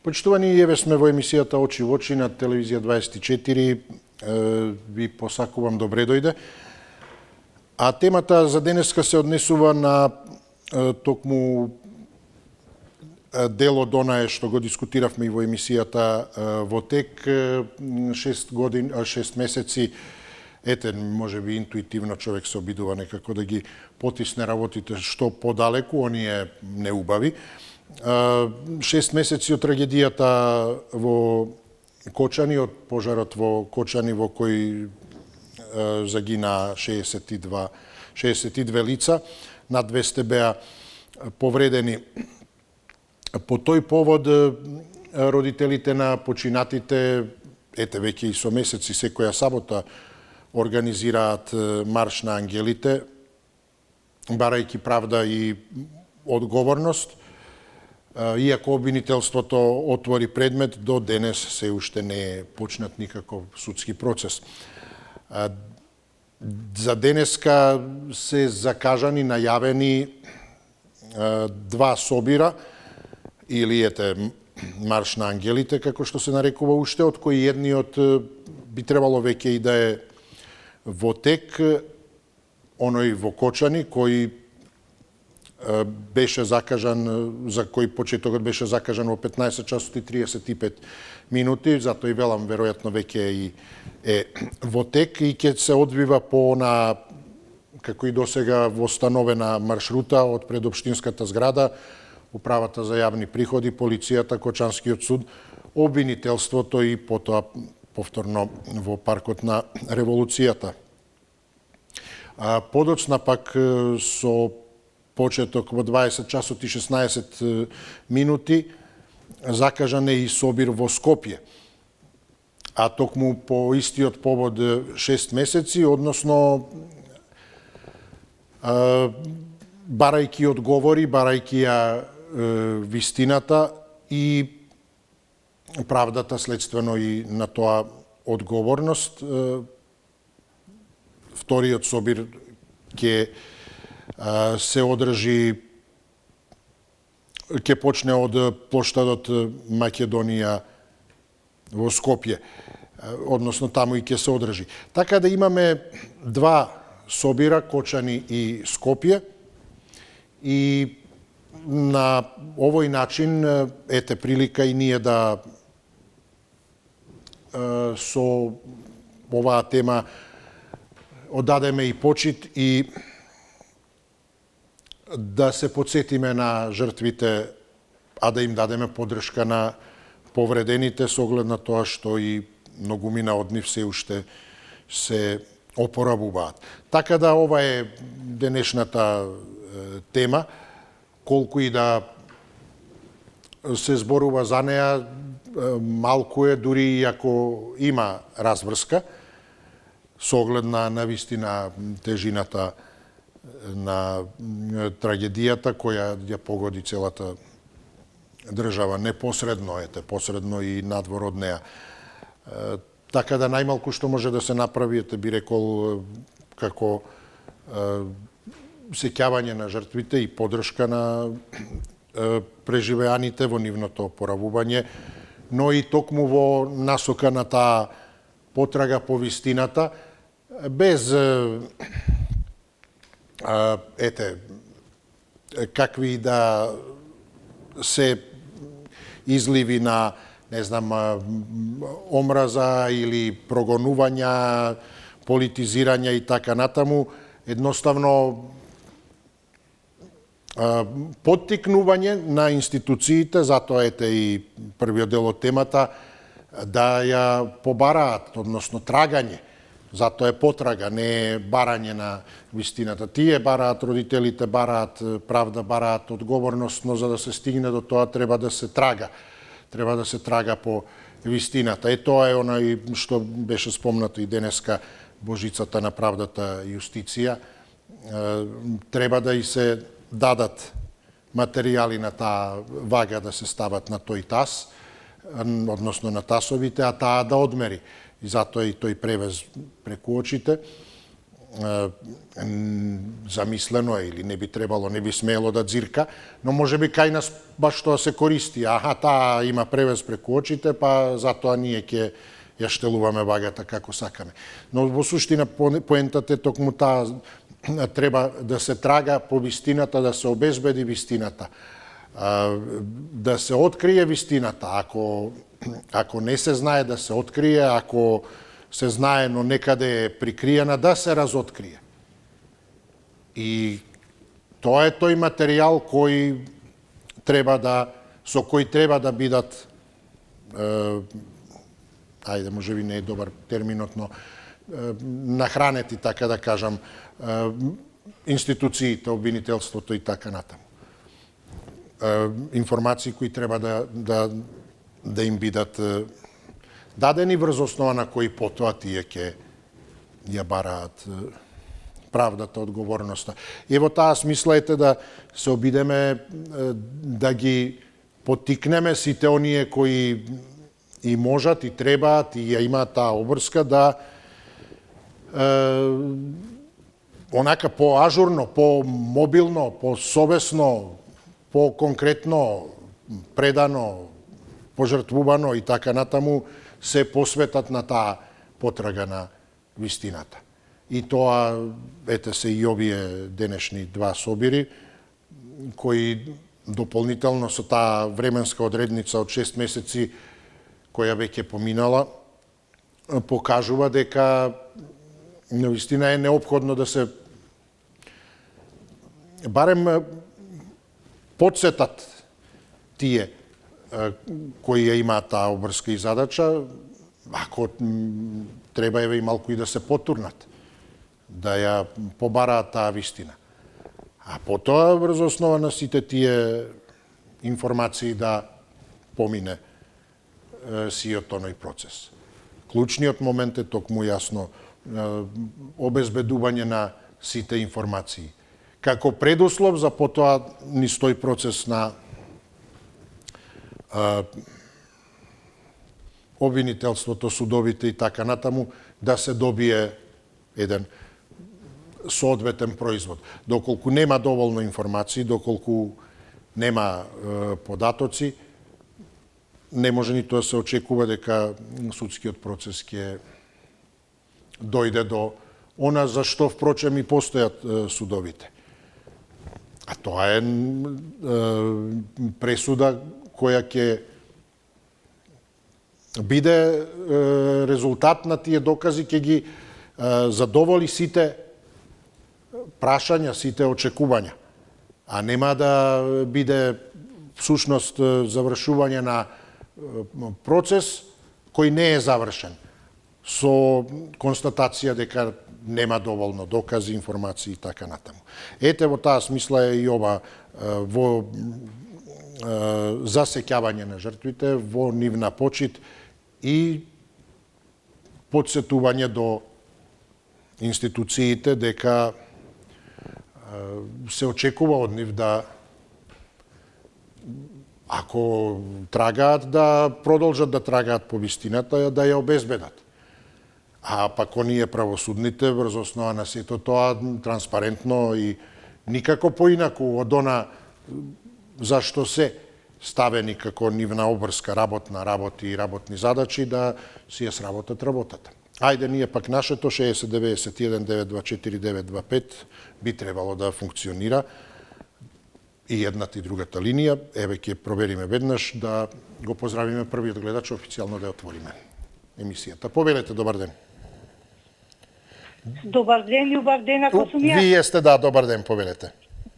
Почитувани, еве сме во емисијата Очи во очи на телевизија 24. Ви посакувам добре дојде. А темата за денеска се однесува на токму дел од онае што го дискутиравме и во емисијата во тек 6 месеци. Ете, може би интуитивно човек се обидува некако да ги потисне работите што подалеку, оние неубави. 6 месеци од трагедијата во Кочани, од пожарот во Кочани во кој загина 62 лица, над 200 беа повредени. По тој повод родителите на починатите, ете веќе и со месеци секоја сабота организираат марш на ангелите, барајќи правда и одговорност. Иако обвинителството отвори предмет, до денес се уште не е почнат никаков судски процес. За денеска се закажани, најавени два собира, или ете марш на ангелите, како што се нарекува уште, од кои едниот би требало веќе и да е во тек, оној во Кочани, кој беше закажан, за кој почетокот беше закажан во 15 часот и 35 минути, затоа и велам, веројатно веќе и е во тек и ќе се одвива по на, како и досега, востановена маршрута од предопштинската зграда, Управата за јавни приходи, полицијата, Кочанскиот суд, обвинителството и потоа повторно во паркот на Револуцијата. Подоцна пак со почеток во 20 часот и 16 минути закажан е и собир во Скопје. А токму по истиот повод 6 месеци, односно барајќи одговори, барајќи ја вистината и правдата, следствено и на тоа одговорност, вториот собир ќе се одржи, ќе почне од плоштадот Македонија во Скопје, односно таму и ќе се одржи. Така да имаме два собира, Кочани и Скопје, и на овој начин ете прилика и ние да со оваа тема одадеме и почит и да се подсетиме на жртвите, а да им дадеме поддршка на повредените со оглед на тоа што и многумина од нив се уште се опоравуваат. Така да ова е денешната тема, колку и да се зборува за неа, малку е, дури и ако има разврска, со оглед на навистина тежината на трагедијата која ја погоди целата држава непосредно, посредно и надвор од неа. Така да најмалку што може да се направи, би рекол, како сеќавање на жртвите и поддршка на преживеаните во нивното опоравување, но и токму во насока на таа потрага по вистината, без какви да се изливи на, не знам, омраза или прогонувања, политизирање и така натаму, едноставно поттикнување на институциите, затоа ете и првиот дел од темата, да ја побараат, односно трагање. Затоа е потрага, не е барање на вистината. Тие бараат, родителите бараат правда, бараат одговорност, но за да се стигне до тоа треба да се трага. Треба да се трага по вистината. Тоа е онај што беше спомнато и денеска, Божицата на правдата и јустиција. Треба да и се дадат материјали на таа вага да се стават на тој таз, односно на тасовите, а таа да одмери. И затоа и тој превез преку очите. замислено е или не би требало, не би смело да дзирка, но може би кај нас баш тоа се користи. Аха, таа има превес преку очите, па затоа ние ќе ја штелуваме багата како сакаме. Но во суштина поентата е токму таа, треба да се трага по вистината, да се обезбеди вистината, да се открие вистината. Ако не се знае, да се открие, ако се знае, но некаде е прикриена, да се разоткрие. И тоа е тој материјал со кој треба да бидат, ајде, може би не е добар терминот, но нахранети, така да кажам, институциите, обвинителството и така натаму. Информации кои треба да им бидат дадени, врз основа на кои потоа тие ќе ја бараат правдата, одговорноста. И во таа смисла ете да се обидеме да ги поттикнеме сите оние кои и можат, и требаат, и ја имаат таа обврска, да онака по-ажурно, по-мобилно, по-совесно, по-конкретно, предано, пожртвувано и така натаму се посветат на таа потрага на вистината. И тоа, ете се и овие денешни два собири, кои дополнително со таа временска одредница од 6 месеци, која веќе поминала, покажува дека навистина е неопходно да се барем подсетат тие кои ја имаат таа обврска и задача, ако треба еве и малку и да се потурнат, да ја побараат таа вистина. А потоа врз основа на сите тие информации да помине сиот тоној процес. Клучниот момент е токму јасно обезбедување на сите информации. Како предуслов за потоа низ тој процес на обвинителството, судовите и така натаму, да се добие еден соодветен производ. Доколку нема доволно информации, доколку нема податоци, не може ниту да се очекува дека судскиот процес ќе дојде до она за што впрочем и постојат судовите. А тоа е пресуда која ќе биде резултат на тие докази, ќе ги задоволи сите прашања, сите очекувања, а нема да биде всушност завршување на процес кој не е завршен, со констатација дека нема доволно докази, информации и така натаму. Ете, во таа смисла е и ова во засеќавање на жртвите, во нивна почит и подсетување до институциите дека се очекува од нив да, ако трагаат, да продолжат да трагаат по вистината, да ја обезбедат. А пак оние правосудните, врз основа на сето тоа, транспарентно и никако поинаку од она зашто се ставени како нивна обврска работи и работни задачи, да си ја сработат работата. Ајде, ние пак нашето 6091924925 би требало да функционира и едната и другата линија. Еве ќе провериме веднаш, да го поздравиме првиот гледач, официјално да ја отвориме емисијата. Повелете, добар ден. Добар ден, љубав ден, ако сум ја. Вие сте, да, добар ден, повелете.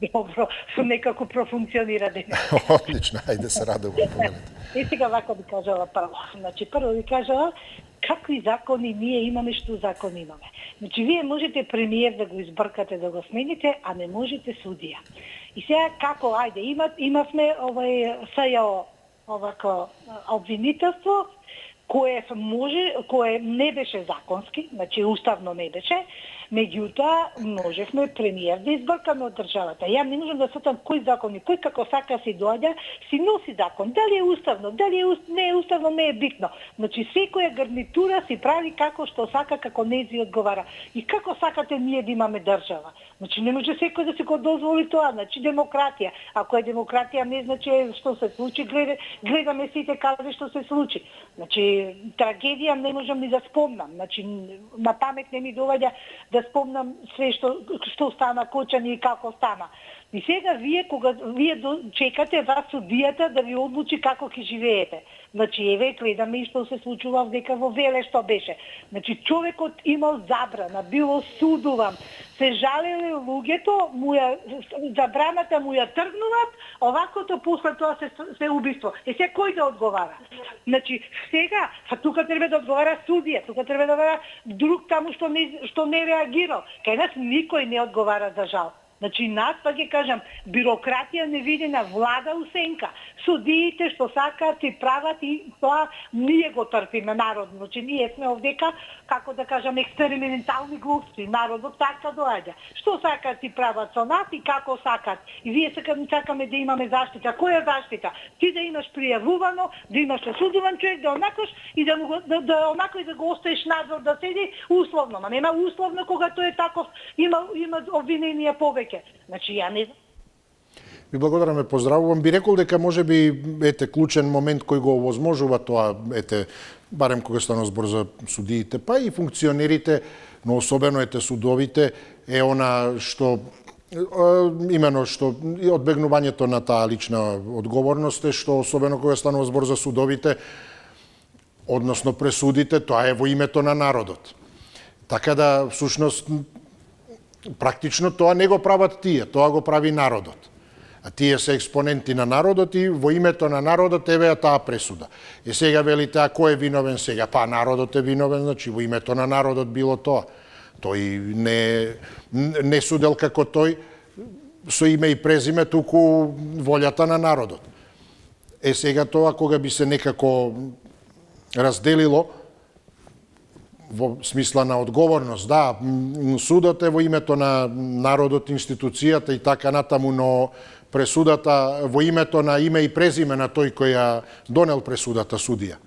Добро, некако профункционира ден. Одлично, ајде се радувам, повелете. И сега вака би кажала прво. Значи, прво би кажала какви закони ние имаме, што закони имаме. Значи, вие можете премиер да го избркате, да го смените, а не можете судија. И сега како, ајде, имавме СЈО овако обвинителство, кое не беше законски, значи уставно не беше, меѓутоа можевме премиер да избркаме од државата. Ја не можам да сетам кој закон и кој како сака си доаѓа, си носи закон. Дали е уставно, дали не е уставно, не е битно. Значи секоја гарнитура си прави како што сака, како нејзи одговара. И како сакате ние да имаме држава. Значи не може секој да си го дозволи тоа, значи демократија. Ако е демократија не значи што се случи, гледаме сите каде што се случи. Значи трагедија не можам ни да спомнам. Значи на памет не ми доаѓа да спомнам све што стана Кочани и како стана. И сега вие чекате вас судијата да ви одлучи како ќе живеете. Значи еве гледаме и што се случува дека во Веле што беше. Значи човекот имал забрана, било судуван, се жалеле луѓето, забраната му ја тргнуват, овакото после тоа се убиство. Се кој да одговара? Значи сега, тука треба да одговара судија, тука треба да одговара друг таму што не реагирал. Кај нас никој не одговара за жал. Значи, нас, па ќе кажам, бирократија невидена, влада у сенка. Судиите што сакаат и прават и тоа ние го трпиме народно. Значи, ние сме овдека, како да кажам, експериментални глупци. Народот така доаѓа. Што сакаат и прават со нас и како сакаат. И вие сакаме да имаме заштита. Која заштита? Ти да имаш пријавувано, да имаш осудуван човек, да онакош и да онакој да го оставиш надвор да седи условно. Ма нема условно кога тој е таков, има обвиненија повеќе. Значи, ја не знам. Ви благодарам, ме поздравувам. Би рекол дека може би клучен момент кој го овозможува тоа, барем кога станува збор за судиите, па и функционерите, но особено судовите, е она што имено што одбегнувањето на таа лична одговорност е што особено кога станува збор за судовите, односно пресудите, тоа е во името на народот. Така да, всушност, практично тоа не го прават тие, тоа го прави народот. А тие се експоненти на народот и во името на народот еве таа пресуда. И сега велите, а кој е виновен сега? Па народот е виновен, значи во името на народот било тоа. Тој не судел како тој со име и презиме, туку волјата на народот. Сега тоа кога би се некако разделило, во смисла на одговорност, да, судот е во името на народот, институцијата и така натаму, но пресудата во името на име и презиме на тој кој ја донел пресудата судија.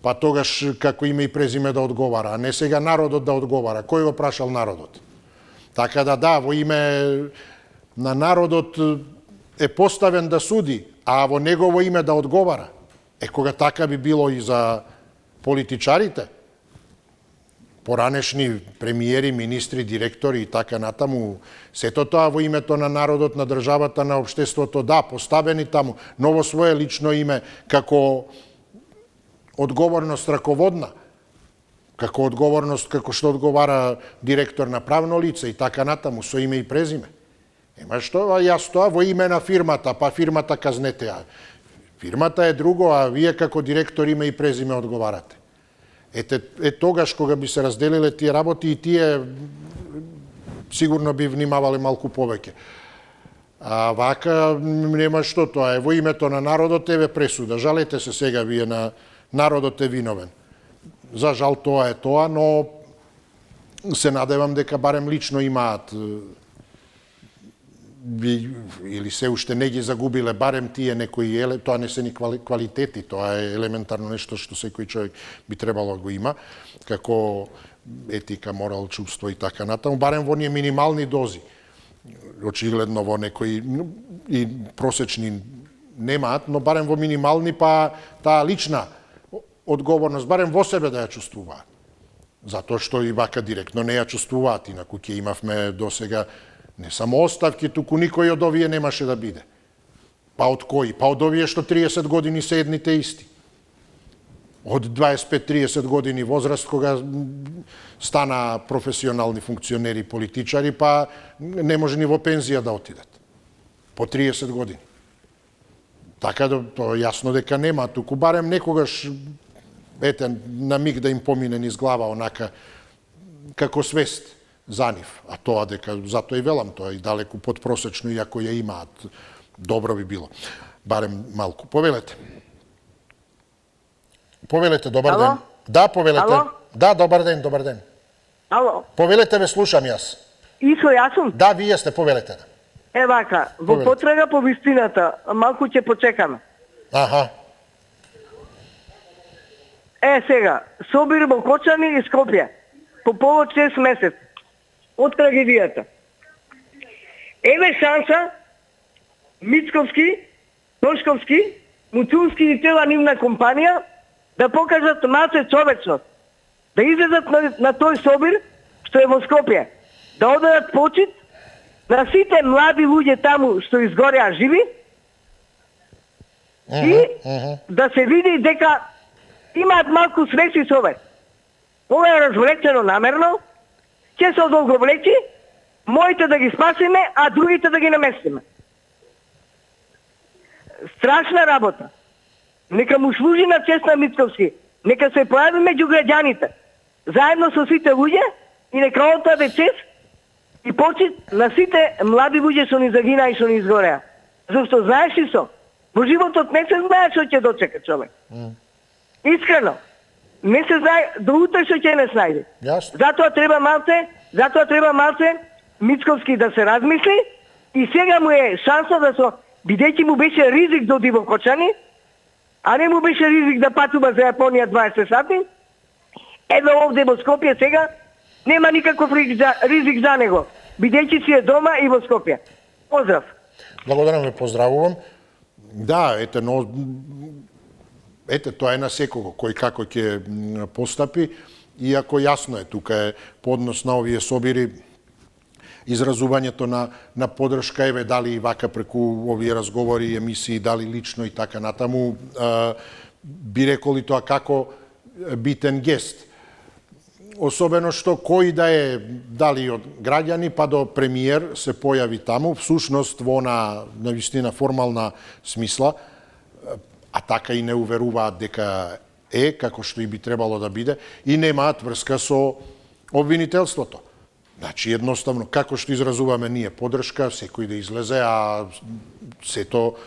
Па тогаш како име и презиме да одговара, а не сега народот да одговара. Кој го прашал народот? Така да, во име на народот е поставен да суди, а во негово име да одговара. Кога така би било и за политичарите, поранешни премиери, министри, директори и така натаму, сето тоа во името на народот, на државата, на општеството, да, поставени таму, но во свое лично име, како одговорност раководна, како одговорност, како што одговара директор на правно лице и така натаму, со име и презиме. Ема што, јас тоа во име на фирмата, па фирмата казнете ја. Фирмата е друго, а вие како директор име и презиме одговарате. Тогаш кога би се разделиле тие работи и тие сигурно би внимавале малку повеќе. А вака нема што, тоа е во името на народот, еве пресуда. Жалете се сега вие на народот е виновен. За жал тоа е тоа, но се надевам дека барем лично имаат или се уште не ги загубиле, барем тие некои, тоа не се ни квалитети, тоа е елементарно нешто што секој човек би требало да го има, како етика, морал, чувство и така натаму, барем во ние минимални дози. Очигледно во некои и просечни немаат, но барем во минимални, па таа лична одговорност, барем во себе да ја чувствуваат. Затоа што и вака директно не ја чувствуваат, инаку ќе имавме досега не само оставки, туку никој од овие немаше да биде. Па од кои? Па од овие што 30 години се едните исти. Од 25-30 години возраст, кога стана професионални функционери и политичари, па не може ни во пензија да отидат. По 30 години. Така да, тоа јасно дека нема, туку барем некогаш, на миг да им помине низ глава, онака, како свест за нив, а тоа дека, затоа и велам, тоа и далеку подпросечно, иако ја имаат, добро би било. Барем малку. Повелете. Повелете, добар Ало? ден. Да, повелете. Ало? Да, добар ден, добар ден. Ало, Повелете, ве слушам јас. Исо, јас сум? Да, вие сте, повелете. Е вака, во Повелете. потрага по вистината, малку ќе почекаме. Аха. Сега, собир во Кочани и Скопје, по повод 6 месец, од трагедијата. Еве шанса, Мицковски, Тошковски, Муцунски и цела нивна компанија да покажат малце човечност, да излезат на тој собир што е во Скопје, да одадат почит на сите млади луѓе таму што изгореа живи и да се види дека имаат малку свеси совест. Ова е развлечено намерно, ќе се одолговлечи, моите да ги спасиме, а другите да ги наместиме. Страшна работа. Нека му служи на чест на Мицковски. Нека се појави меѓу граѓаните, заедно со сите луѓе и нека отдаде чест и почит на сите млади луѓе што ни загинаа и што ни изгореа. Зашто знаеш ли со? Во животот не се знае што ќе дочека човек. Искрено. Не се знае до утре што ќе не снајде. Јасно. Затоа треба малце Мицковски да се размисли и сега му е шанса да со бидејќи му беше ризик да оди во Кочани, а не му беше ризик да патува за Јапонија 20 сати. Еве овде во Скопје сега нема никаков ризик за него, бидејќи си е дома и во Скопје. Поздрав. Благодарам, ве поздравувам. Да, ете, тоа е на секого, кој како ќе постапи, иако јасно е, тука е поднос на овие собири, изразувањето на поддршка, еве, дали и вака преку овие разговори, емисии, дали лично и така натаму, би рекол и тоа како битен гест. Особено што кој да е, дали од граѓани па до премиер се појави таму, всушност во на вистина формална смисла, а така и не уверуваат дека е, како што и би требало да биде, и немаат врска со обвинителството. Значи, едноставно, како што изразуваме ние поддршка, секој да излезе, а сето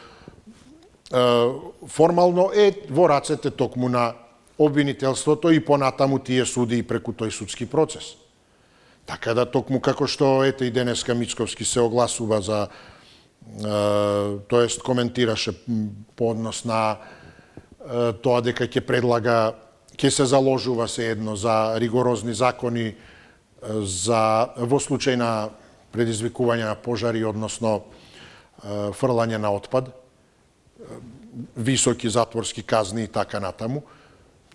формално е во рацете токму на обвинителството и понатаму тие суди и преку тој судски процес. Така да, токму како што ете и денеска Мицковски се огласува за тоест коментираше по однос на тоа дека ќе предлага, ќе се заложува се едно за ригорозни закони во случај на предизвикување на пожари, односно фрлање на отпад, високи затворски казни и така натаму.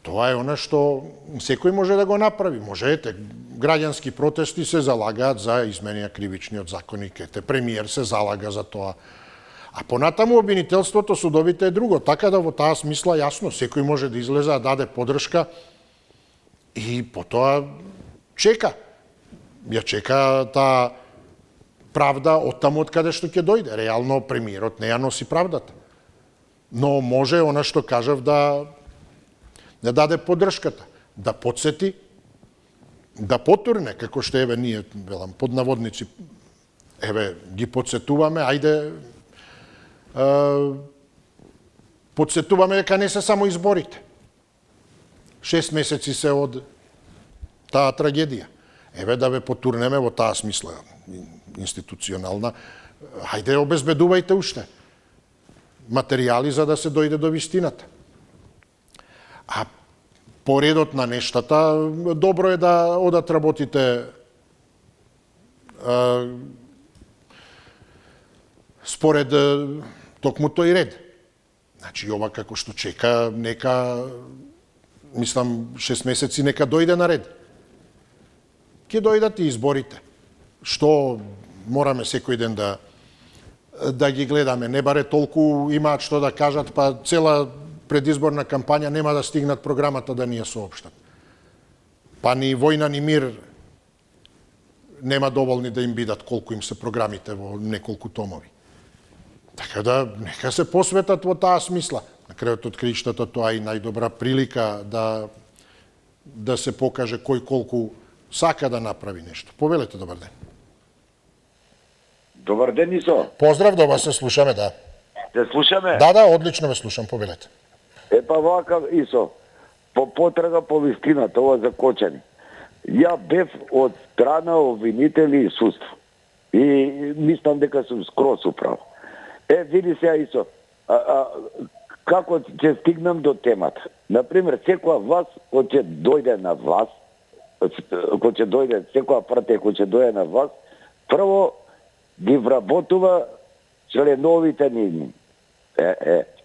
Тоа е она што секој може да го направи. Можете, граѓански протести се залагаат за изменија кривичниот законник, ете, премиер се залага за тоа. А понатаму обвинителството, судовите е друго. Така да во таа смисла јасно, секој може да излезе, да даде поддршка и потоа чека. Ја чека таа правда од таму од каде што ќе дојде. Реално премиерот не ја носи правдата. Но може она што кажав да даде поддршката, да подсети, да потурне, како што еве ние, велам, под наводници, еве, ги подсетуваме, ајде, подсетуваме дека не се само изборите. 6 месеци се од таа трагедија. Еве да ве потурнеме во таа смисла институционална. Хајде, обезбедувајте уште материјали за да се дојде до вистината. А поредот на нештата, добро е да одат работите според токму тој ред. Значи, ова како што чека, нека, мислам, 6 месеци, нека дојде на ред. Ке дојдат и изборите. Што мораме секој ден да ги гледаме. Не баре толку имаат што да кажат, па цела предизборна кампања нема да стигнат програмата да ни ја соопштат. Па ни војна, ни мир нема доволни да им бидат колку им се програмите во неколку томови. Така да, нека се посветат во таа смисла. На крајот од краиштата тоа е и најдобра прилика да се покаже кој колку сака да направи нешто. Повелете, добар ден. Добар ден, Исо. Поздрав, добар, се слушаме, да. Се слушаме? Да, одлично ве слушам, повелете. Па вака, Исо. по потрага по вистината, ова за Кочани. Ја бев од страна обвинители и судство. И мислам дека сум скроз управ. Види сега Исо, како ќе стигнам до темата. Например, секоја власт кој ќе дојде на власт, секоја партија кој ќе дојде на власт, прво ги вработува членовите нивни.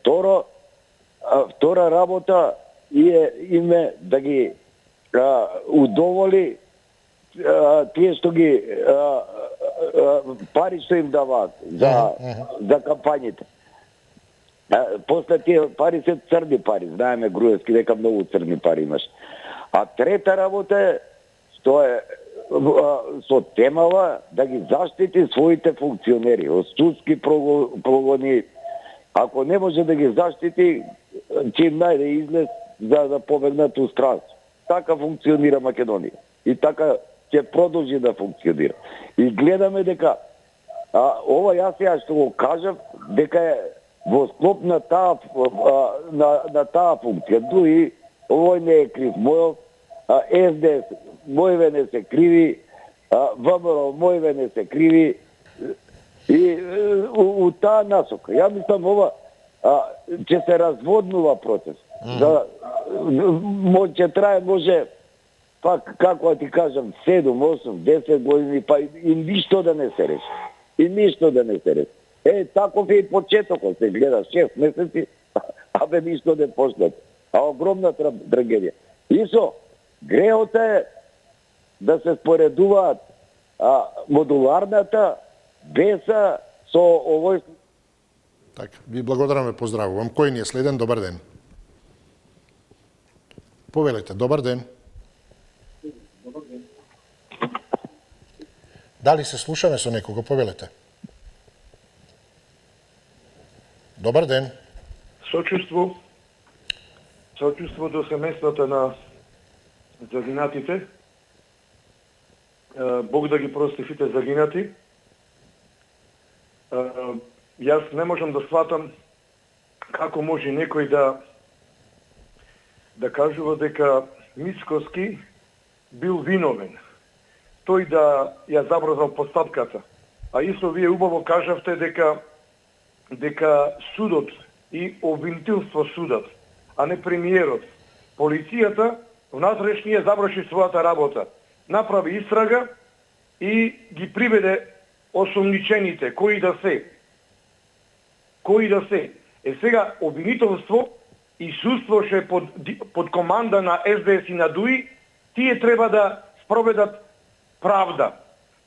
Втора работа име да ги удоволи тие што ги пари што им даваат за кампањите. После тие пари се црни пари, знаеме Груевски дека многу црни пари имаш. А трета работа е што е со темава да ги заштити своите функционери од судски прогони. Ако не може да ги заштити, ќе им најде излез за да побегнат у странство. Така функционира Македонија. И така ќе продолжи да функционира. И гледаме дека ова јас ја што го кажав, дека е во склоп на таа функција. Дуи овој не е крив Мојов, СДС Мојве не се криви, ВМРО Мојве не се криви, и у таа насока. Ја мислам ова ќе се разводнува процес. Ќе трае може пак, како да ти кажам, 7, 8, 10 години, па и ништо да не се реши. И ништо да не се реши. Таков е и почетокот, се гледа 6 месеци, абе ништо не почнат. Огромна трагедија. Исо, греот е да се споредуваат модуларната беса со овој... Така, ви благодарам, поздравувам. Кој ни е следен? Добар ден. Повелете, добар ден. Дали се слушаме со некого? Повелете. Добар ден. Сочувство до семејствата на загинатите. Бог да ги прости сите загинати. Јас не можам да сватам како може некој да кажува дека Мицкоски бил виновен. Тој да ја забрзал постапката. А исто вие убаво кажавте дека судот и обвинителство судот, а не премиерот, полицијата внатрешнија заврши својата работа. Направи истрага и ги приведе осомничените, кои да се. Сега обвинителство и судство ше под команда на СДС и на ДУИ, тие треба да спроведат правда.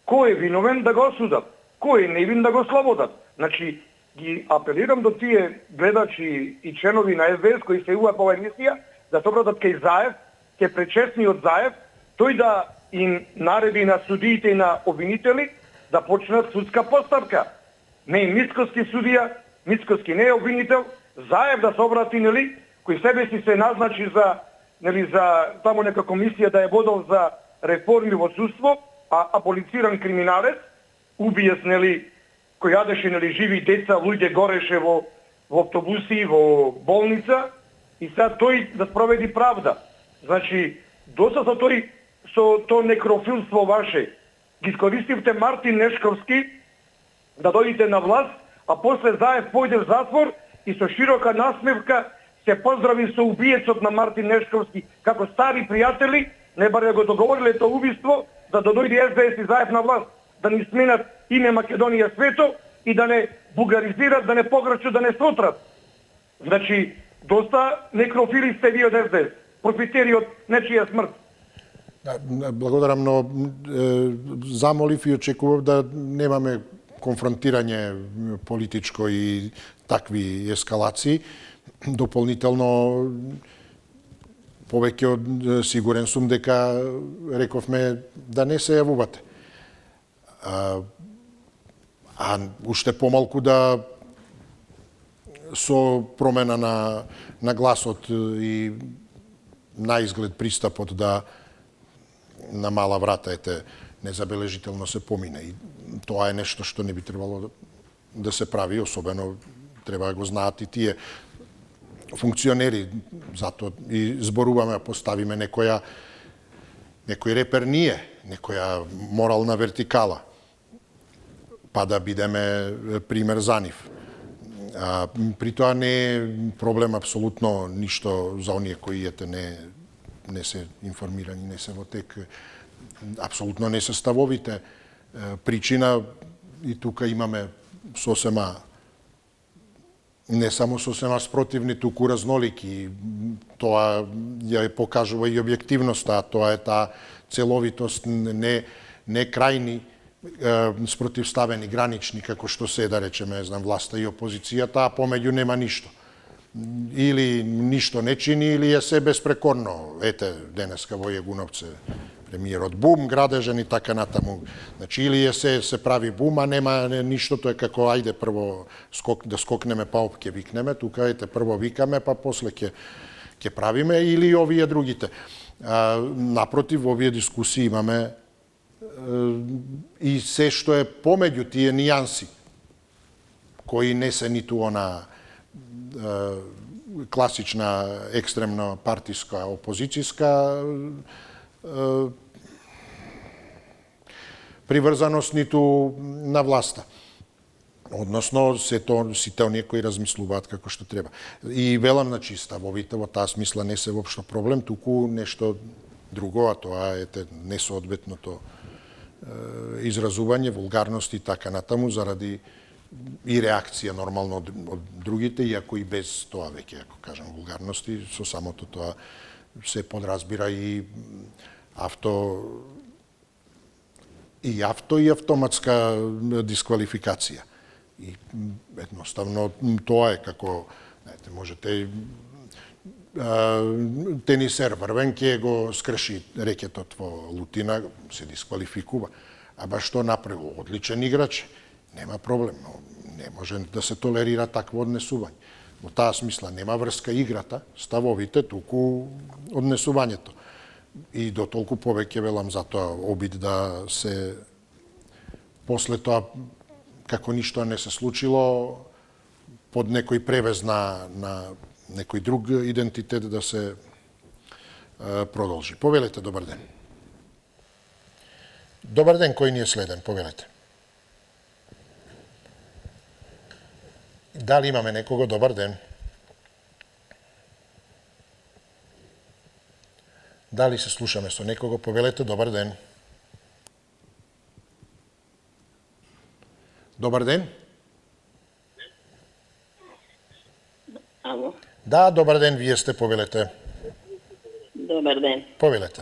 Кој е виновен да го осудат, кој е невин да го слободат. Значи, ги апелирам до тие гледачи и членови на СДС кои се јавуваат по оваа емисија да се обратат кај Заев, кај пречесниот Заев, тој да им нареди на судиите и на обвинители да почнат судска постапка. Не е Мицкоски судија, Мицкоски не е обвинител, Заев да се обрати, кој себе си се назначи за таму нека комисија да е водел за реформи во судство, а аболициран криминалец, убиец, кој јадеше, живи деца, луѓе гореше во автобуси, во болница, и сега тој да спроведи правда. Значи, доста со то некрофилство ваше, ги искористивте Мартин Нешковски да дојдете на власт, а после Заев појде в затвор и со широка насмевка се поздрави со убиецот на Мартин Нешковски како стари пријатели, не баре го договориле тоа убиство, за да дојде СДС и Заев на власт, да ни сменат име Македонија свето и да не бугаризират, да не пограчат, да не сотрат. Значи, доста некрофили сте ви од СДС, профитери од нечија смрт. Благодарам, но замолив и очекував да немаме конфронтирање политичко и такви ескалации. Дополнително, повеќе од сигурен сум дека рековме да не се јавувате. А уште помалку да со промена на гласот и на изглед пристапот да на мала врата незабележително се помине. И тоа е нешто што не би требало да се прави, особено треба да го знаат и тие. функционери, зато и зборуваме, поставиме некој репер ние, некоја морална вертикала, па да бидеме пример за нив. При тоа не е проблем апсолутно ништо за оние кои не се информирани, не се во тек. Апсолутно не се ставовите. Причина и тука имаме сосема, не само сосема спротивни, туку разнолики. Тоа ја покажува и објективноста, тоа е таа целовитост, не крајни спротивставени, гранични, како што се, да речеме, знам, власта и опозицијата, а помеѓу нема ништо. Или ништо не чини, или е се безпрекорно. Ете, денеска во Јегуновце, премиерот бум, градежен и така натаму. Значи, или е се прави бум, а нема ништото е како, ајде прво да скокнеме, па ќе викнеме, тука ете прво викаме, па после ќе правиме, или овие другите. Напротив, во овие дискусии имаме и се што е помеѓу тие нијанси, кои не се ниту она класична екстремно партиска опозицијска приврзаност, ниту на власта. Односно, сите оние кои размислуваат како што треба. И велам, значи, ставовите во таа смисла не се воопшто проблем, туку нешто друго, а тоа е несоодветното изразување, вулгарности и така натаму, заради и реакција нормално од другите, иако и без тоа веќе, ако кажам, вулгарности, со самото тоа се подразбира и автоматска дисквалификација. И едноставно тоа е како, знаете, можете тенисер врвен ќе го скрши рекетот во лутина, се дисквалификува. А баш што направи? Одличен играч, нема проблем, но не може да се толерира такво однесување. Во таа смисла нема врска играта, ставовите, туку однесувањето. И до толку повеќе велам за тоа обид да се после тоа како ништо не се случило под некој превез на некој друг идентитет да се продолжи. Повелете, добар ден. Добар ден, кој ни е следен? Повелете. Дали имаме некого? Добар ден. Дали се слушаме со некого? Повелете, добар ден. Добар ден. Ало. Да, добар ден, вие сте, повелете. Добар ден. Повелете.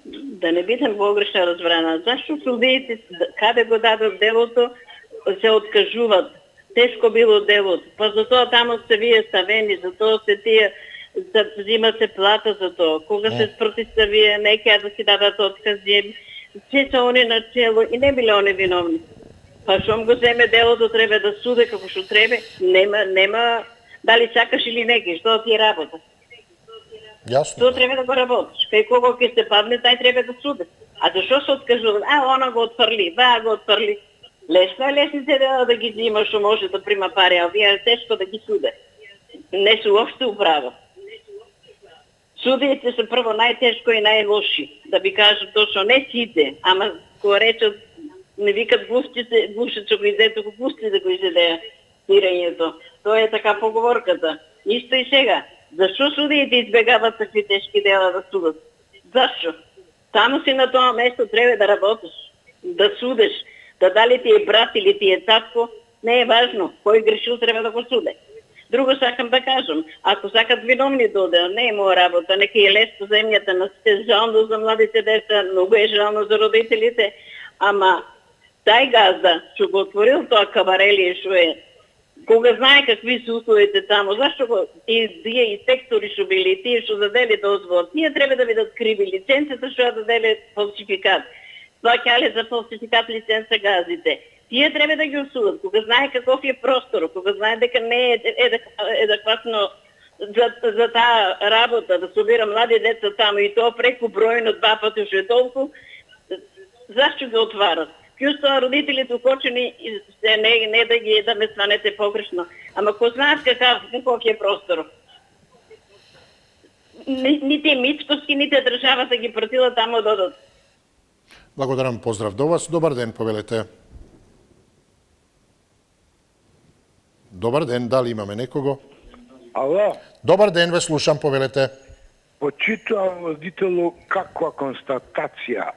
Да не бидам погрешно разбрана, зашто судиите, каде го дадат делото, се откажуваат? Тешко било делото, па затоа таму се вие ставени, затоа се тие, взима се плата за тоа. Кога се спротивте вие, не ќе да си дадат откази, се се они на чело и не биле они виновни. Па шом го земе делото, треба да суде како што треба, нема дали сакаш или не, што ти е работа. Јасно. Тоа треба да го работиш. Кај кого ќе се падне, тај треба да суде. А зашо се откажува? Она го отфрли, го отфрли. Лесно е лесните да ги взима, што може да прима пари, а вие тешко да ги суде. Не се уопште управа. Судиите се прво најтешко и најлоши. Да ви кажат точно, не сите, ама кога речат, не викат глувчите, глушачо го изето, глушци да го изедеа тирањето. Тоа е така поговорката. Исто и сега. Зашо судиите избегават такви тешки дела да судат? Зашо? Таму си на тоа место треба да работиш, да судеш, да дали ти е брат или ти е татко, не е важно. Кој грешил треба да го суде. Друго сакам да кажам, ако сакат виновни да одеа, не е моја работа, нека е лесно земјата, на сите жално за младите деца, многу е жално за родителите, ама тај газда што го отворил тоа кабарелие што е, кога знае какви се условите таму, зашто го тие инспектори што били, тие што задели дозвол, тие треба да бидат криви, лиценцата што ја даделе фалсификат, плаќале за фалсификат лиценца газите. Тие треба да ги осудат, кога знае каков е простор, кога знае дека не е адекватно за таа работа, да собира млади деца таму и тоа преку бројно 2 пати што е толку, зашто ги отварат? Плюс родителите укочени, не да ги да ме сванете погрешно, ама ко знаат каков е простор. Нити Мицковски, нити државата ги пратила тамо да одат. Благодарам, поздрав до вас. Добар ден, повелете. Добар ден, дали имаме некого? Ало, Добар ден, ве слушам, повелете. почитувам водителу каква констатација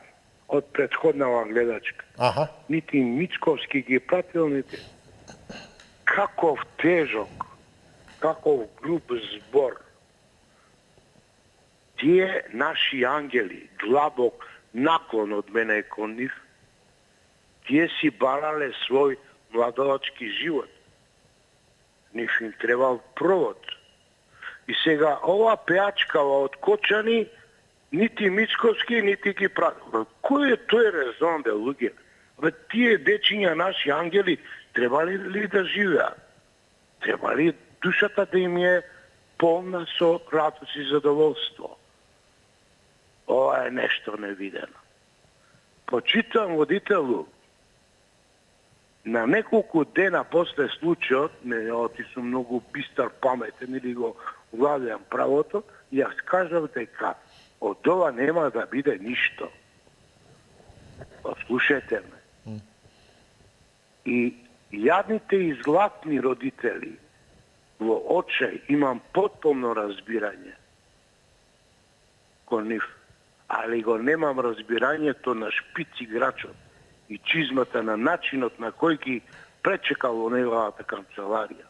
од претходнава гледачка. Аха. Нити Мицковски ги пратил, нити. Каков тежок, каков груб збор. Тие наши ангели, длабок наклон од мене кон нив, тие си барале свој младалачки живот. Нив им требал провод. И сега ова пеачкава од Кочани, нити Мицковски, нити ги пратил. Кој е тој резон, бе, луѓе? Бе, тие дечиња, наши ангели, требали ли да живеат? Требали душата да им е полна со радост и задоволство? Ова е нешто невидено. Почитам водителу, на неколку дена после случајот, ти сум многу бистар, паметен или го владеам правото, јас кажав дека од ова нема да биде ништо. Слушајте ме. И јадните и златни родители во очај имам потполно разбирање кон нив, али го немам разбирањето на шпиц играчот и чизмата на начинот на кој ги пречекал во неговата канцеларија.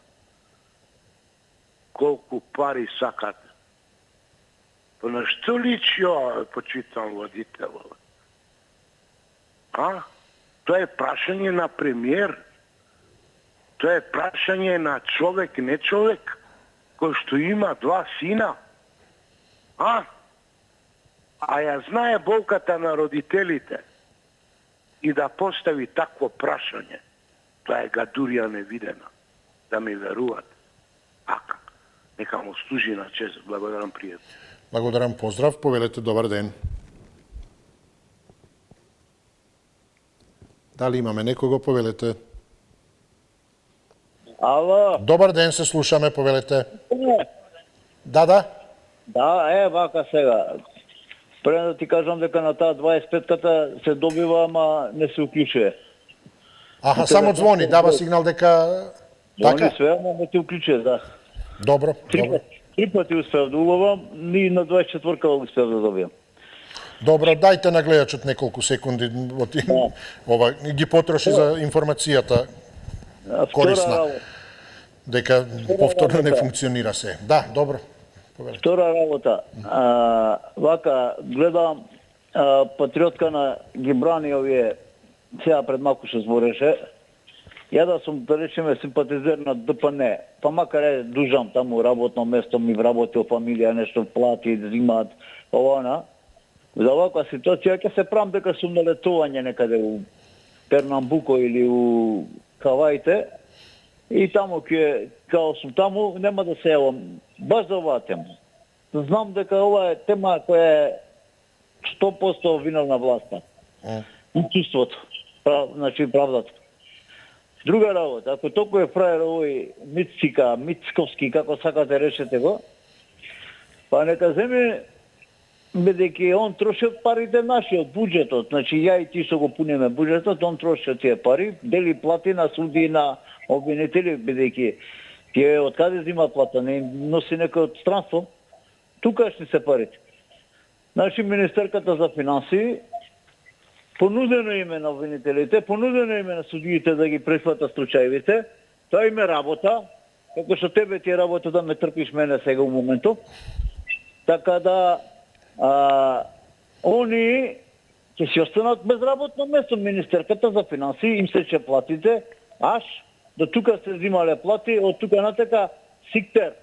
Колку пари сакат. Па на што личи ова, почитам водителот? Тоа е прашање на премиер. Тоа е прашање на човек, не човек, кој што има 2 сина. А ја знае болката на родителите и да постави такво прашање. Тоа е гадурија невидена. Да ми веруват. Ака. Нека му служи на чест. Благодарам, пријател. Благодарам, поздрав. Повелете, добар ден. Дали имаме некого? Повелете. Ало. Добар ден, се слушаме, повелете. Да. Да, вака сега. Пред да ти кажам дека на таа 25-ката се добива, ама не се уклучува. Аха, само звони, дава сигнал дека... Звони све, ама не ти уклучува, да. Добро. Три пати успев да уловам, и на 24-ка успев да добијам. Добро, дајте на гледачот неколку секунди, ова ги потроши за информацијата корисна. Дека повторно не функционира се. Да, добро. Втора работа. Вака, гледам, патриотка на ги брани овие, сега пред малку што збореше, ја да сум, да речеме, симпатизер на ДПН, па макар е дужам таму работно место, ми вработил фамилија, нешто плати, зимаат, ова, за оваква ситуација, ќе се правам дека сум на летување некаде у Пернамбуко или у Каваите, и таму као сум таму, нема да се јавам баш за оваа тема. Знам дека ова е тема која е 100% виновна власта. Чувството, значи правдата. Друга работа, ако толку е фраер овој Мицковски, како сакате решете го, па нека земе, бидејќи он троши од парите наши, од буџетот. Значи, ја и ти што го пуниме буџетот, он троши од тие пари, дели плати на суди, на обвинители, бидејќи тие од каде зима плата, не носи некој од странство. Тукашни се парите. Значи, Министерката за финансии, понудено име на обвинителите, понудено име на судиите да ги прифатат случајвите, тоа име работа, како што тебе ти е работа да ме трпиш мене сега у моментот. Така да, они ќе си останат без работно место. Министерката за финансии им сече платите, аш до тука се взимале плати, од тука натака сиктер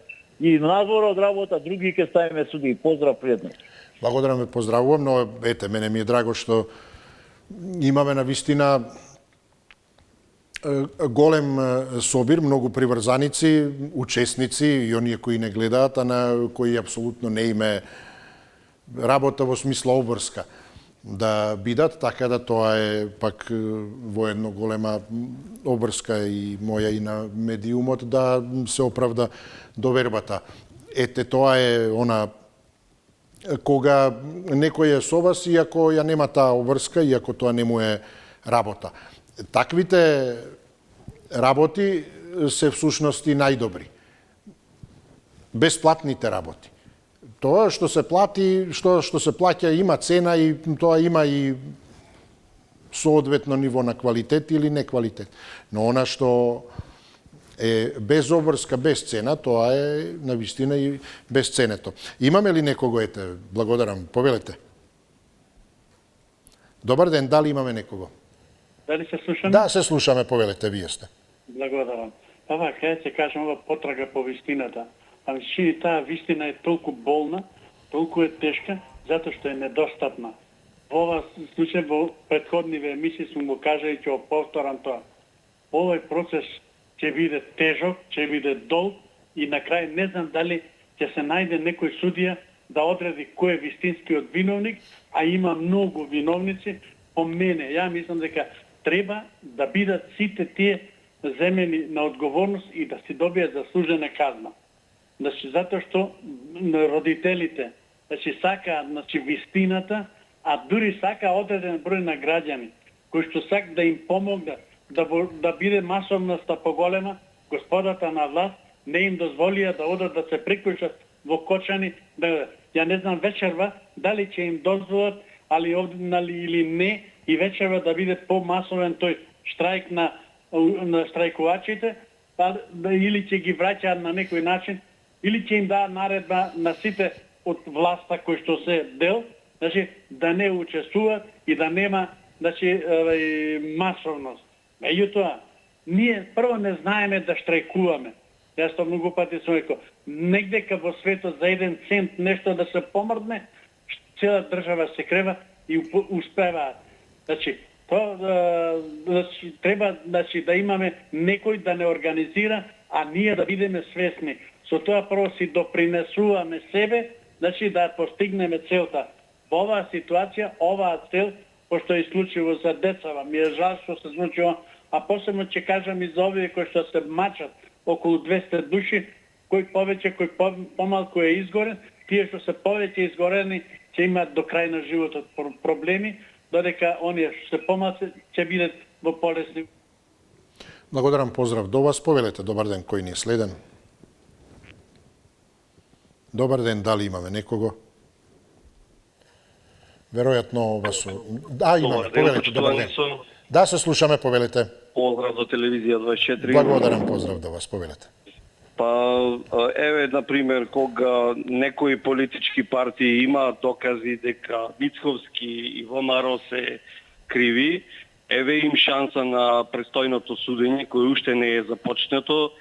и надвор од работа, други ќе ставиме суди. Поздрав, пријатно. Благодарам ве, поздравувам, но ете, мене ми е драго што имаме на вистина голем собир, многу приврзаници, учесници и оние кои не гледаат, а на кои апсолутно не име работа во смисла обврска. да бидат, така да тоа е пак во едно голема обврска и моја и на медиумот да се оправда довербата. Ете, тоа е она кога некој е со вас, иако ја нема таа обврска, иако тоа не му е работа. Таквите работи се всушности најдобри. Бесплатните работи. Тоа што се плати, што се плаќа има цена и тоа има и соодветно ниво на квалитет или неквалитет. Но она што е без обврска, без цена, тоа е навистина и безценето. Имаме ли некого, ете, благодарам, повелете. Добар ден, дали имаме некого? Дали се слушаме? Да, се слушаме, повелете, вие сте. Благодарам. Ова, кај се кажем, ова потрага по вистината. Ами чини таа вистина е толку болна, толку е тешка, затоа што е недостапна. Во ова случај, во претходниве емисии сум го кажа и ќе го повторам тоа. Овој процес ќе биде тежок, ќе биде долг и на крај не знам дали ќе се најде некој судија да одреди кој е вистинскиот виновник, а има многу виновници. По мене, ја мислам дека треба да бидат сите тие земени на одговорност и да си добијат заслужена казна. Значи, затоа што родителите сакаат вистината, а дури сака одреден број на граѓани кои што сакаат да им помогнат да биде масовноста поголема, господата на власт не им дозволија да одат да се приклучат во Кочани, ја не знам вечерва дали ќе им дозволат или не, и вечерва да биде помасовен тој штрајк на штрајкувачите, или ќе ги враќаат на некој начин, или ќе им дадат наредба на сите од власта кои што се дел, значи да не учествуваат и да нема масовност. Меѓутоа, ние прво не знаеме да штрајкуваме. Јас тоа многу пати сум рекол, негдека во светот за 1 цент нешто да се помрдне, цела држава се крева и успеваат. Значи, треба да имаме некој да не организира, а ние да бидеме свесни. Со тоа прво си допринесуваме себе, значи да постигнеме целта. Во оваа ситуација, оваа цел, пошто е случило за децава, ми е жал што се случило, а посебно ќе кажам и за овие кои што се мачат, околу 200 души, кој повеќе, кој помалку е изгорен, тие што се повеќе изгорени ќе имаат до крај на животот проблеми, додека оние што се помалку ќе бидат во полесни. Благодарам, поздрав до вас. Повелете, добар ден, кој ни е следен? Добар ден, дали имаме некого? Веројатно вас... Да, имаме, повелете, добар ден. Да, се слушаме, повелете. Поздрав до телевизија 24. Благодарам, поздрав до вас, повелете. Па, еве, например, кога некои политички партии имаат докази дека Мицковски и ВМРО се криви, еве им шанса на престојното судење, кој уште не е започнато,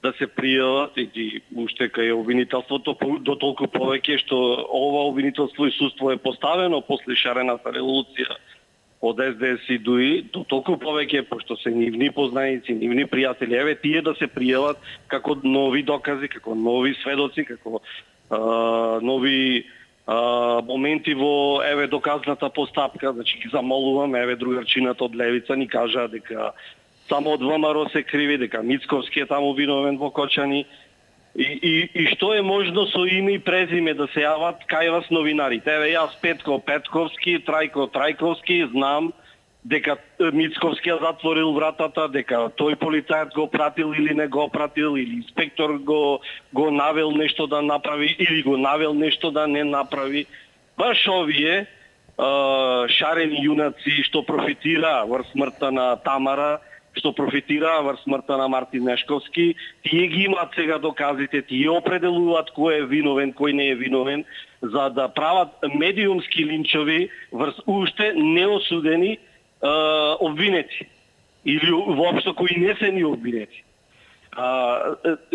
да се пријават и уште кај обвинителството, до толку повеќе што ова обвинителство и судство е поставено после шарената револуција од СДС и ДУИ, до толку повеќе, пошто се нивни познаници, нивни пријатели, еве тие да се пријават како нови докази, како нови сведоци, како нови моменти во еве доказната постапка. Значи ги замолувам, еве другарчината од левица ни кажа дека само од ВМРО се криви, дека Мицковски е таму виновен во Кочани. И што е можно со име и презиме да се јават кај вас новинарите? Еве јас Петко Петковски, Трајко Трајковски, знам дека Мицковски ја затворил вратата, дека тој полицајец го пратил или не го пратил, или инспектор го навел нешто да направи, или го навел нешто да не направи. Баш овие шарени јунаци што профитира врз смртта на Тамара, што профитира врз смртта на Мартин Нешковски, тие ги имаат сега доказите, тие определуваат кој е виновен, кој не е виновен, за да прават медиумски линчови врз уште неосудени обвинети. Или воопшто кои не се ни обвинети.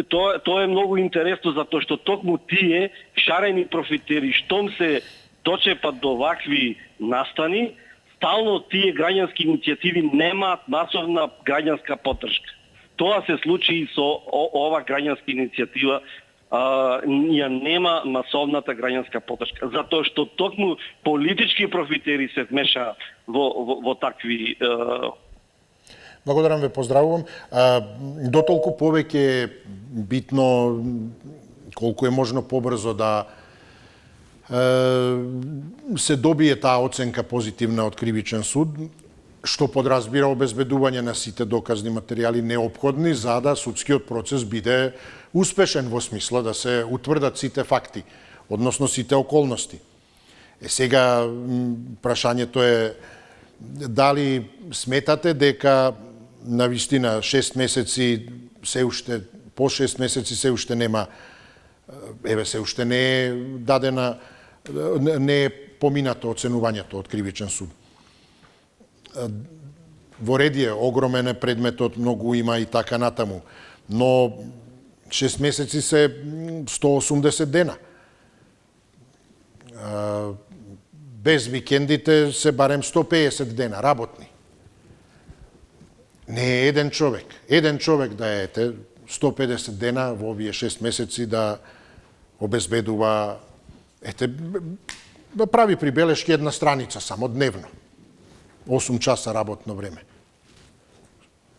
Тоа е многу интересно, затоа што токму тие шарени профитери, штом се дочепат до вакви настани, стално тие граѓански иницијативи немаат масовна граѓанска поддршка. Тоа се случи и со ова граѓанска иницијатива ја нема масовната граѓанска поддршка, затоа што токму политички профитери се вмешаа во такви. Благодарам ве, поздравувам. Дотолку повеќе е битно колку е можно побрзо да се добие таа оценка позитивна од кривичен суд, што подразбира обезбедување на сите доказни материјали неопходни за да судскиот процес биде успешен во смисла да се утврдат сите факти, односно сите околности. Сега прашањето е дали сметате дека на вистина 6 месеци се уште по 6 месеци се уште нема се уште не е дадена, не е поминато оценувањето од кривичен суд. Во ред е, огромен е предметот, многу има и така натаму, но 6 месеци се 180 дена. Без викендите се барем 150 дена работни. Не е еден човек да е 150 дена во овие 6 месеци да обезбедува, да прави прибелешки една страница само дневно. 8 часа работно време.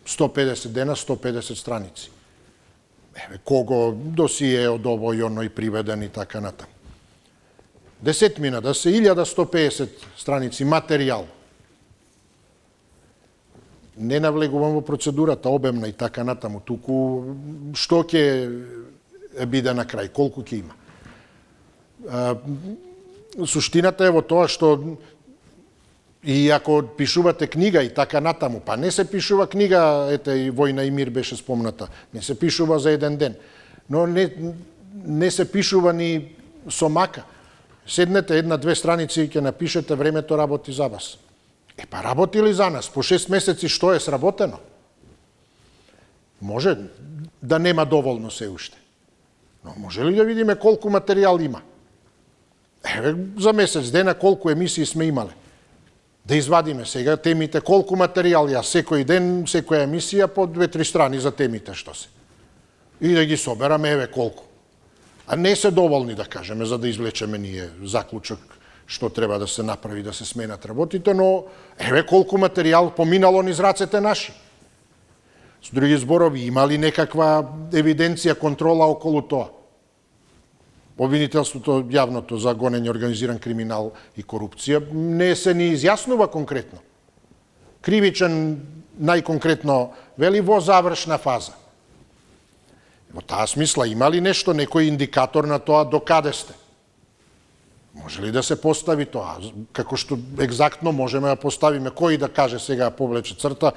150 дена, 150 страници. Кого досие од ово и оно и приведен и така натаму. Десетмина, да се 1150 страници материјал. Не навлегувам во процедурата обемна и така натаму, туку што ќе биде на крај, колку ќе има. Суштината е во тоа што и ако пишувате книга и така натаму, па не се пишува книга, и Војна и мир беше спомната, не се пишува за еден ден, но не се пишува ни со мака. Седнете една-две страници и ќе напишете, времето работи за вас. Па работи ли за нас? По 6 месеци што е сработено? Може да нема доволно се уште. Но може ли да видиме колку материјал има? За месец дена колку емисии сме имале. Да извадиме сега темите, колку материјал ја секој ден, секоја емисија по 2-3 страни за темите што се. И да ги собераме, колку. А не се доволни, да кажеме, за да извлечеме ние заклучок што треба да се направи, да се сменат работите, но колку материјал поминало низ рацете наши. С други зборови, има ли некаква евиденција, контрола околу тоа? Обвинителството јавното за гонење организиран криминал и корупција не се ни изјаснува конкретно. Кривичен најконкретно вели во завршна фаза. Во таа смисла има ли нешто, некој индикатор на тоа до каде сте? Може ли да се постави тоа? Како што екзактно можеме да поставиме, кој да каже сега повлече црта,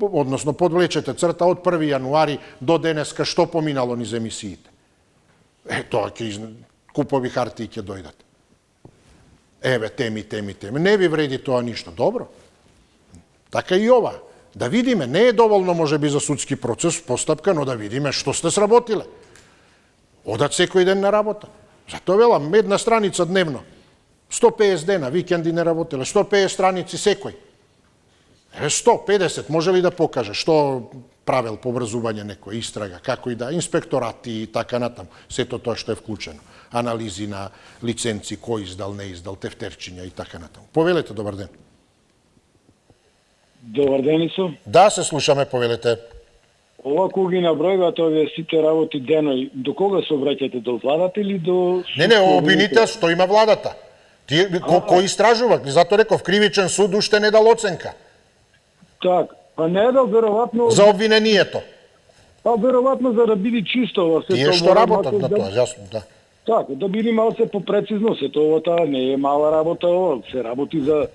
односно подвлечете црта од 1. јануари до денеска што поминало низ емисиите. Тоа ќе купови хартии ќе дојдат. Теми. Не ви вреди тоа ништо. Добро. Така и ова. Да видиме, не е доволно можеби за судски процес, постапка, но да видиме што сте сработиле. Одат секој ден на работа. Затоа велам, една страница дневно. 150 дена, викенди не работеле. 150 страници секој. 150, може ли да покаже што правел по образување некој истрага, како и да, инспекторати и така натаму. Сето тоа што е вклучено. Анализи на лиценци, кој издал, не издал, тефтерчиња и така натаму. Повелете, добар ден. Добар ден, Исо. Да, се слушаме, повелете. Ова кога ги набројувате овие сите работи деној, до кога се обраќате, до владата или до... Не, обвините што има владата. Кој истражува? Зато реков, кривичен суд уште не дал оценка. Так, па не дал веројатно... За обвинението. Па веројатно за да биде чисто. Тие што работат на тоа, јасно, да. Так, да биде мало се попрецизно, сето ова не е мала работа, ова се работи за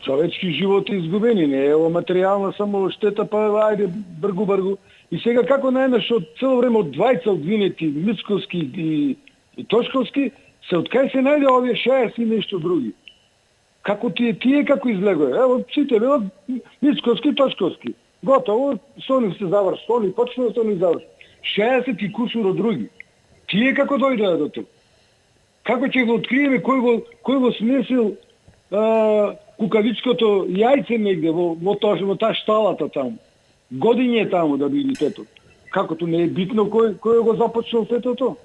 човечки животи изгубени, не е ова материјална само штета, па ајде бргу. И сега како најдеш од цело време од двајца обвинети, Мицковски и Тошковски, се од кај се најде овие 60 и нешто други. Како тие како излегоја? Ево, сите велат Мицковски, Тошковски. Готово, со нив се заврши, со нив почнува, со нив заврши. 60 и кусуро други. Тие како дојдеа до тук? Како ќе го откриеме кој го смесил кукавичкото јајце негде во таа шталата таму. Годиње таму да биде тето. Како тоа не е битно кој го започнал сето тоа?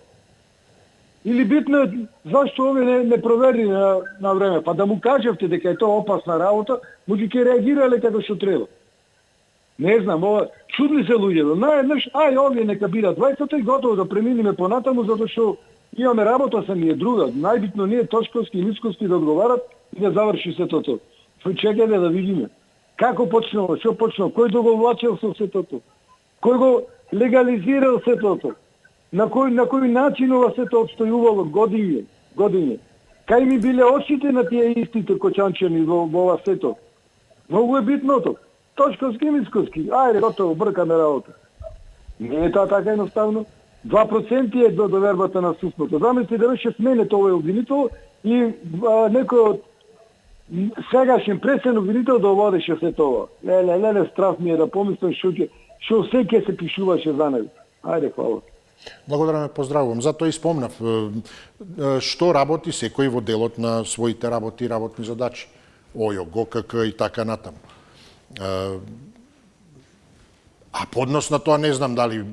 Или битно е зашто овие не провери на време, па да му кажевте дека е тоа опасна работа, може ќе реагирале како што треба. Не знам, ова чудни се луѓето. Наеднаш, овие нека бидат 20 и готово да преминиме понатаму затоа што имаме работа се ни е друга. Најбитно не е Тошковски и Мицковски да одговарат и да заврши сето тоа. Чекајте да видиме. Како почнало, што почнало, кој договлачил со сето тоа? Кој го легализирал сето тоа? На кој начин ова сето обстојувало години? Кај ми биле очите на тие истите кочанчани во ова сето? Многу е битно тоа. Тошковски и Мицковски. Ајде, готово, бркаме работа. Не е тоа така едноставно. 2% е до довербата на судството. Замисли да беше сменет овој обвинител и некој од сегашен пресен обвинител да овладеше се тоа. Леле, страх ми е да помислам што се ќе се пишуваше за него. Ајде, хвала. Благодарам, поздравувам. Затоа и спомнав што работи секој во делот на своите работи и работни задачи. ОЈО, ГОКК и така натаму. А поднос на тоа не знам дали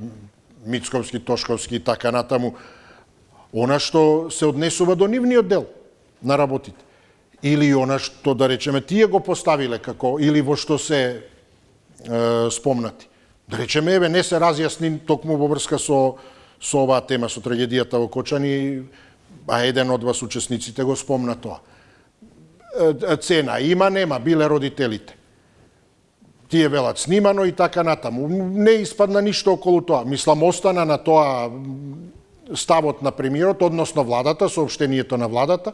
Мицковски, Тошковски и така натаму, она што се однесува до нивниот дел на работите. Или она што, да речеме, тие го поставиле како, или во што се спомнати. Да речеме, еве, не се разјасни токму во врска со оваа тема, со трагедијата во Кочани, а еден од вас учесниците го спомна тоа. Цена има, нема, биле родителите. Тие велат снимано и така натаму. Не испадна ништо околу тоа. Мислам, остана на тоа ставот на премиерот, односно владата, соопштението на владата.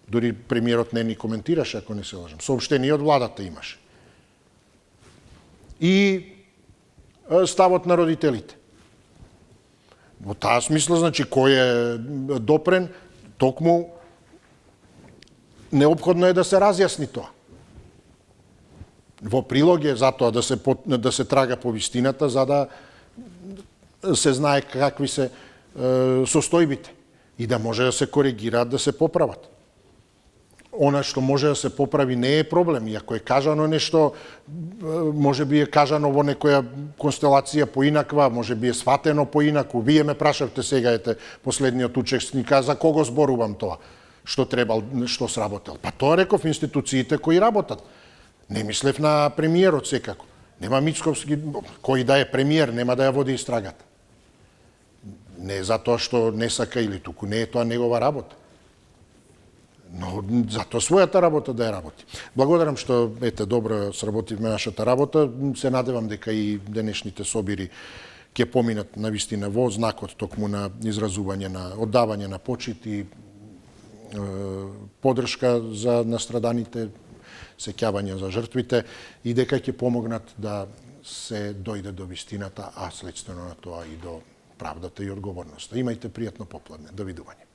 Дори премиерот не ни коментираше, ако не се лажам. Соопштение од владата имаше. И ставот на родителите. Во таа смисла, значи, кој е допрен, токму неопходно е да се разјасни тоа. Во прилог е затоа да се трага по вистината, за да се знае какви се состојбите и да може да се коригираат, да се поправат. Она што може да се поправи не е проблем. И ако е кажано нешто, може би е кажано во некоја констелација поинаква, може би е сватено поинаку. Вие ме прашавте сега, последниот учесник, за кого зборувам тоа? Што требал, што сработел? Па тоа реков институциите кои работат. Не мислев на премиерот секако. Нема Мицковски, кој да е премиер, нема да ја води истрагата. Не затоа што не сака или туку, не е тоа негова работа. Но затоа својата работа да ја работи. Благодарам што, добро сработивме нашата работа. Се надевам дека и денешните собири ќе поминат на вистина во знакот токму на изразување на оддавање на почит и поддршка за настраданите, сеќавање за жртвите и дека ќе помогнат да се дојде до вистината, а следствено на тоа и до правдата и одговорноста. Имајте пријатно попладне. Довидување.